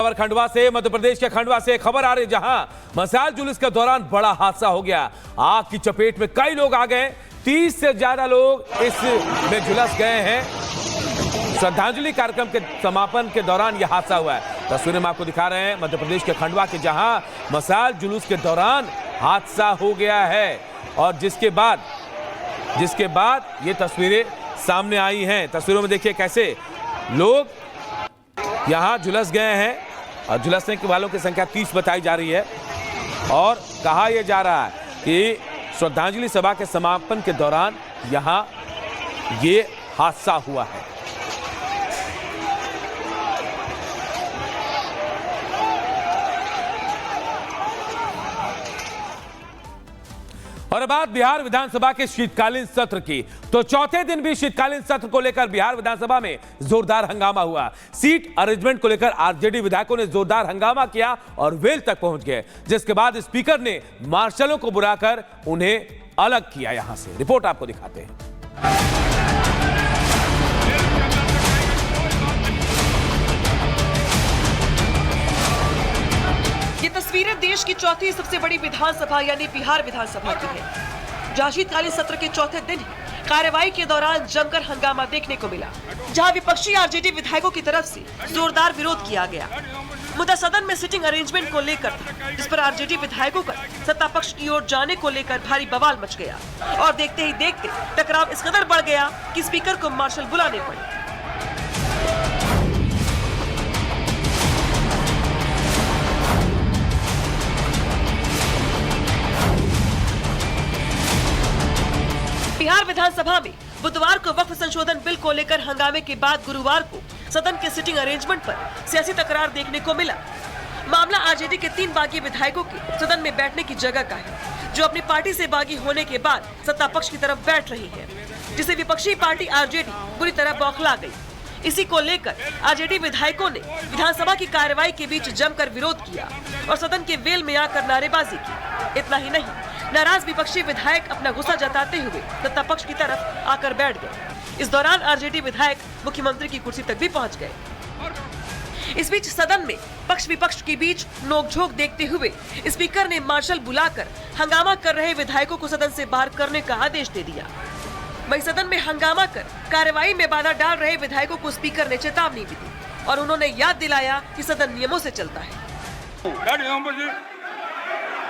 खबर खंडवा से, मध्य प्रदेश के खंडवा से खबर आ रही, जहां मशाल जुलूस के दौरान बड़ा हादसा हो गया। आग की चपेट में कई लोग आ गए। 30 से ज्यादा लोग इसमें झुलस गए हैं। श्रद्धांजलि कार्यक्रम के समापन के दौरान यह हादसा हुआ है। तस्वीरें हम आपको दिखा रहे हैं मध्य प्रदेश के खंडवा के, जहां मशाल जुलूस के दौरान हादसा हो गया है और जिसके बाद ये तस्वीरें सामने आई हैं। तस्वीरों में देखिए कैसे लोग यहां झुलस गए हैं और झुलसने के वालों की संख्या 30 बताई जा रही है और कहा यह जा रहा है कि श्रद्धांजलि सभा के समापन के दौरान यहां ये हादसा हुआ है। और बात बिहार विधानसभा के शीतकालीन सत्र की, तो चौथे दिन भी शीतकालीन सत्र को लेकर बिहार विधानसभा में जोरदार हंगामा हुआ। सीट अरेंजमेंट को लेकर आरजेडी विधायकों ने जोरदार हंगामा किया और वेल तक पहुंच गए, जिसके बाद स्पीकर ने मार्शलों को बुलाकर उन्हें अलग किया। यहां से रिपोर्ट आपको दिखाते हैं। ये तस्वीरें देश की चौथी सबसे बड़ी विधानसभा यानी बिहार विधानसभा की है, जहां शीतकालीन सत्र के चौथे दिन कार्यवाही के दौरान जमकर हंगामा देखने को मिला, जहां विपक्षी आरजेडी विधायकों की तरफ से जोरदार विरोध किया गया। मुद्दा सदन में सिटिंग अरेंजमेंट को लेकर था, जिस पर आरजेडी विधायकों का सत्ता पक्ष की ओर जाने को लेकर भारी बवाल मच गया और देखते ही देखते टकराव इस कदर बढ़ गया कि स्पीकर को मार्शल बुलाने पड़े। बिहार विधानसभा में बुधवार को वक्फ संशोधन बिल को लेकर हंगामे के बाद गुरुवार को सदन के सिटिंग अरेंजमेंट पर सियासी तकरार देखने को मिला। मामला आरजेडी के 3 बागी विधायकों के सदन में बैठने की जगह का है, जो अपनी पार्टी से बागी होने के बाद सत्ता पक्ष की तरफ बैठ रही है, जिसे विपक्षी पार्टी आरजेडी बुरी तरह बौखला गई। इसी को लेकर आरजेडी विधायकों ने विधानसभा की कार्यवाही के बीच जमकर विरोध किया और सदन के वेल में आकर नारेबाजी की। इतना ही नहीं, नाराज विपक्षी विधायक अपना गुस्सा जताते हुए सत्ता पक्ष की तरफ आकर बैठ गए। इस दौरान आरजेडी विधायक मुख्यमंत्री की कुर्सी तक भी पहुंच गए। इस बीच सदन में पक्ष विपक्ष के बीच नोकझोंक देखते हुए स्पीकर ने मार्शल बुलाकर हंगामा कर रहे विधायकों को सदन से बाहर करने का आदेश दे दिया। वहीं सदन में हंगामा कर कार्यवाही में बाधा डाल रहे विधायकों को स्पीकर ने चेतावनी भी दी और उन्होंने याद दिलाया कि सदन नियमों से चलता है।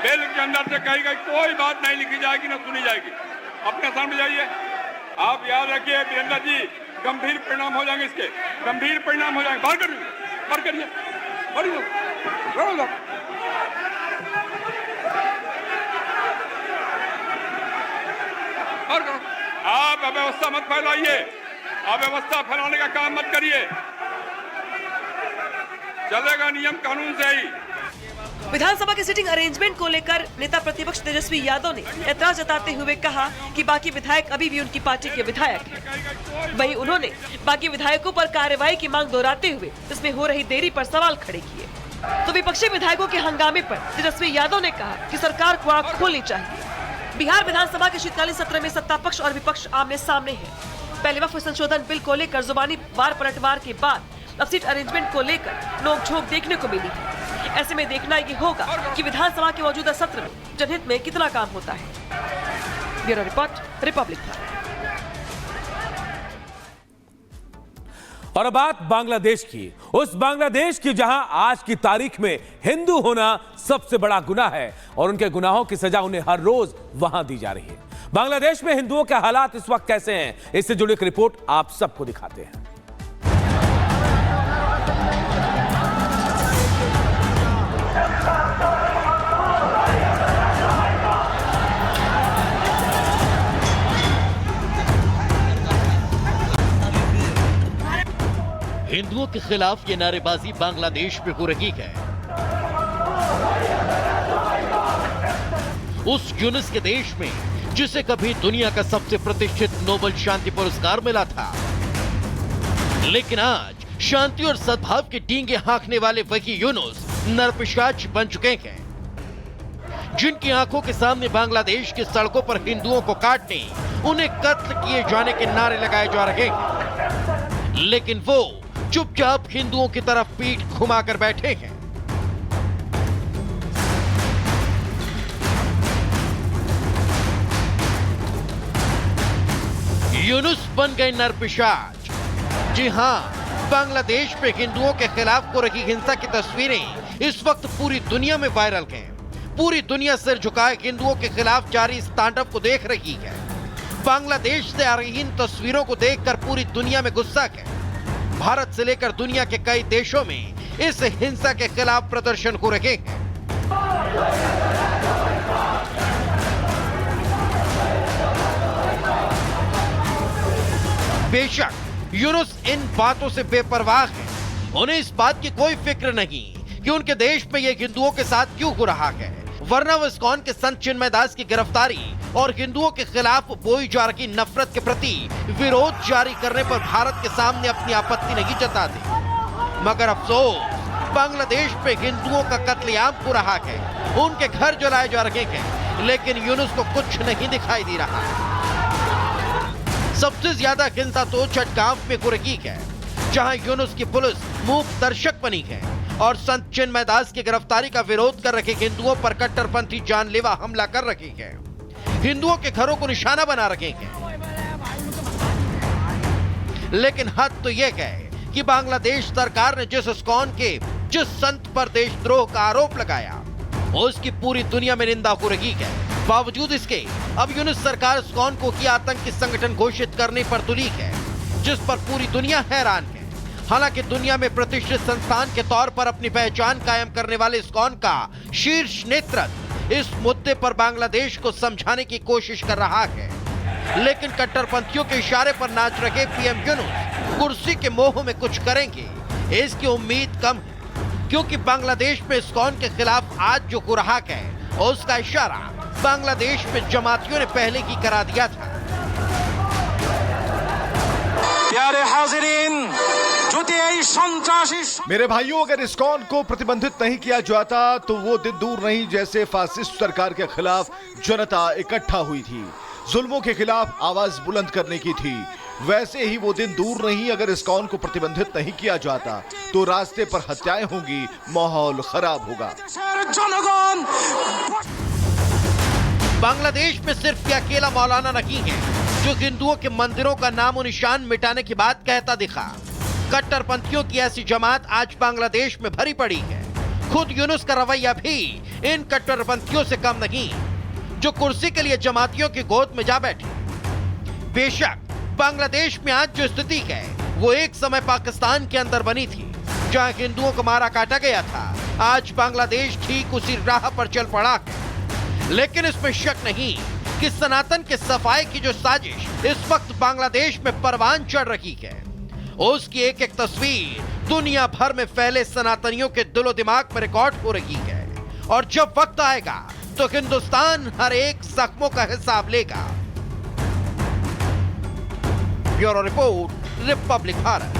बिल के अंदर से कही गई कोई बात नहीं लिखी जाएगी, न सुनी जाएगी। अपने सामने जाइए, आप याद रखिए वीरेंद्र जी, गंभीर परिणाम हो जाएंगे, इसके गंभीर परिणाम हो जाएंगे। बाहर करिए, आप अव्यवस्था मत फैलाइए, अव्यवस्था फैलाने का काम मत करिए, चलेगा नियम कानून से ही। विधानसभा के सिटिंग अरेंजमेंट को लेकर नेता प्रतिपक्ष तेजस्वी यादव ने ऐतराज जताते हुए कहा कि बाकी विधायक अभी भी उनकी पार्टी के विधायक हैं। वहीं उन्होंने बाकी विधायकों पर कार्रवाई की मांग दोहराते हुए इसमें हो रही देरी पर सवाल खड़े किए। तो विपक्षी विधायकों के हंगामे पर तेजस्वी यादव ने कहा कि सरकार को आंख खोलनी चाहिए। बिहार विधानसभा के शीतकालीन सत्र में सत्ता पक्ष और विपक्ष आमने सामने है। पहले वक्फ संशोधन बिल को लेकर जुबानी वार पलटवार के बाद अब सीट अरेंजमेंट को लेकर नोकझोंक देखने को मिली है। ऐसे में देखना ये होगा कि विधानसभा के मौजूदा सत्र में जनहित में कितना काम होता है। Bureau report, Republic. और अब बात बांग्लादेश की, उस बांग्लादेश की जहां आज की तारीख में हिंदू होना सबसे बड़ा गुनाह है और उनके गुनाहों की सजा उन्हें हर रोज वहां दी जा रही है। बांग्लादेश में हिंदुओं के हालात इस वक्त कैसे हैं, इससे जुड़ी एक रिपोर्ट आप सबको दिखाते हैं। हिंदुओं के खिलाफ ये नारेबाजी बांग्लादेश में हो रही है। उस यूनुस के देश में जिसे कभी दुनिया का सबसे प्रतिष्ठित नोबेल शांति पुरस्कार मिला था, लेकिन आज शांति और सद्भाव के डींगे हाँकने वाले वही यूनुस नरपिशाच बन चुके हैं, जिनकी आंखों के सामने बांग्लादेश की सड़कों पर हिंदुओं को काटने, उन्हें कत्ल किए जाने के नारे लगाए जा रहे हैं, लेकिन वो चुपचाप हिंदुओं की तरफ पीठ घुमाकर बैठे हैं। यूनुस बन गए नरपिशाच। जी हां, बांग्लादेश में हिंदुओं के खिलाफ हो रही हिंसा की तस्वीरें इस वक्त पूरी दुनिया में वायरल हैं। पूरी दुनिया सिर झुकाए हिंदुओं के खिलाफ जारी इस तांडव को देख रही है। बांग्लादेश से आ रही इन तस्वीरों को देखकर पूरी दुनिया में गुस्सा है। भारत से लेकर दुनिया के कई देशों में इस हिंसा के खिलाफ प्रदर्शन हो रहे हैं। बेशक यूनुस इन बातों से बेपरवाह है। उन्हें इस बात की कोई फिक्र नहीं कि उनके देश में ये हिंदुओं के साथ क्यों हो रहा है, वरना वो इस्कॉन के संत चिन्मय दास की गिरफ्तारी और हिंदुओं के खिलाफ बोई जा रही नफरत के प्रति विरोध जारी करने पर भारत के सामने अपनी आपत्ति नहीं जताते। मगर अफसोस, बांग्लादेश में हिंदुओं का कत्लेआम हो रहा है, उनके घर जलाए जा रहे हैं, लेकिन यूनुस को कुछ नहीं दिखाई दे रहा। सबसे ज्यादा हिंसा तो चटगांव में हो रही है, जहां यूनुस की पुलिस मूक दर्शक बनी है और संत चिन्मय दास की गिरफ्तारी का विरोध कर रहे हिंदुओं पर कट्टरपंथी जानलेवा हमला कर रहे हैं, हिंदुओं के घरों को निशाना बना रहे हैं। लेकिन हद तो यह है कि बांग्लादेश सरकार ने जिस इस्कॉन के जिस संत पर देशद्रोह का आरोप लगाया, उसकी पूरी दुनिया में निंदा हो रही है। बावजूद इसके अब यूनुस सरकार इस्कॉन को की आतंकी संगठन घोषित करने पर तुली है, जिस पर पूरी दुनिया हैरान है। हालांकि दुनिया में प्रतिष्ठित संस्थान के तौर पर अपनी पहचान कायम करने वाले इस्कॉन का शीर्ष नेतृत्व इस मुद्दे पर बांग्लादेश को समझाने की कोशिश कर रहा है, लेकिन कट्टरपंथियों के इशारे पर नाच रहे पीएम यूनुस कुर्सी के मोह में कुछ करेंगे, इसकी उम्मीद कम है, क्योंकि बांग्लादेश में इस्कॉन के खिलाफ आज जो हो रहा है, उसका इशारा बांग्लादेश में जमातियों ने पहले ही करा दिया था। प्यारे हाजिरीन, मेरे भाइयों, अगर इस्कॉन को प्रतिबंधित नहीं किया जाता तो वो दिन दूर नहीं जैसे फासिस्ट सरकार के खिलाफ जनता इकट्ठा हुई थी, जुल्मों के खिलाफ आवाज बुलंद करने की थी। वैसे ही वो दिन दूर नहीं, अगर इस्कॉन को प्रतिबंधित नहीं किया जाता तो रास्ते पर हत्याएं होंगी, माहौल खराब होगा। बांग्लादेश में सिर्फ ये अकेला मौलाना नहीं है जो हिंदुओं के मंदिरों का नाम और निशान मिटाने की बात कहता दिखा। कट्टरपंथियों की ऐसी जमात आज बांग्लादेश में भरी पड़ी है। खुद यूनुस का रवैया भी इन कट्टरपंथियों से कम नहीं, जो कुर्सी के लिए जमातियों की गोद में जा बैठे। बेशक बांग्लादेश में आज जो स्थिति है वो एक समय पाकिस्तान के अंदर बनी थी, जहां हिंदुओं को मारा काटा गया था। आज बांग्लादेश ठीक उसी राह पर चल पड़ा है, लेकिन इसमें शक नहीं कि सनातन के सफाई की जो साजिश इस वक्त बांग्लादेश में परवान चढ़ रही है, उसकी एक एक तस्वीर दुनिया भर में फैले सनातनियों के दिलो दिमाग में रिकॉर्ड हो रही है। और जब वक्त आएगा तो हिंदुस्तान हर एक जख्मों का हिसाब लेगा। Bureau report, Republic Bharat.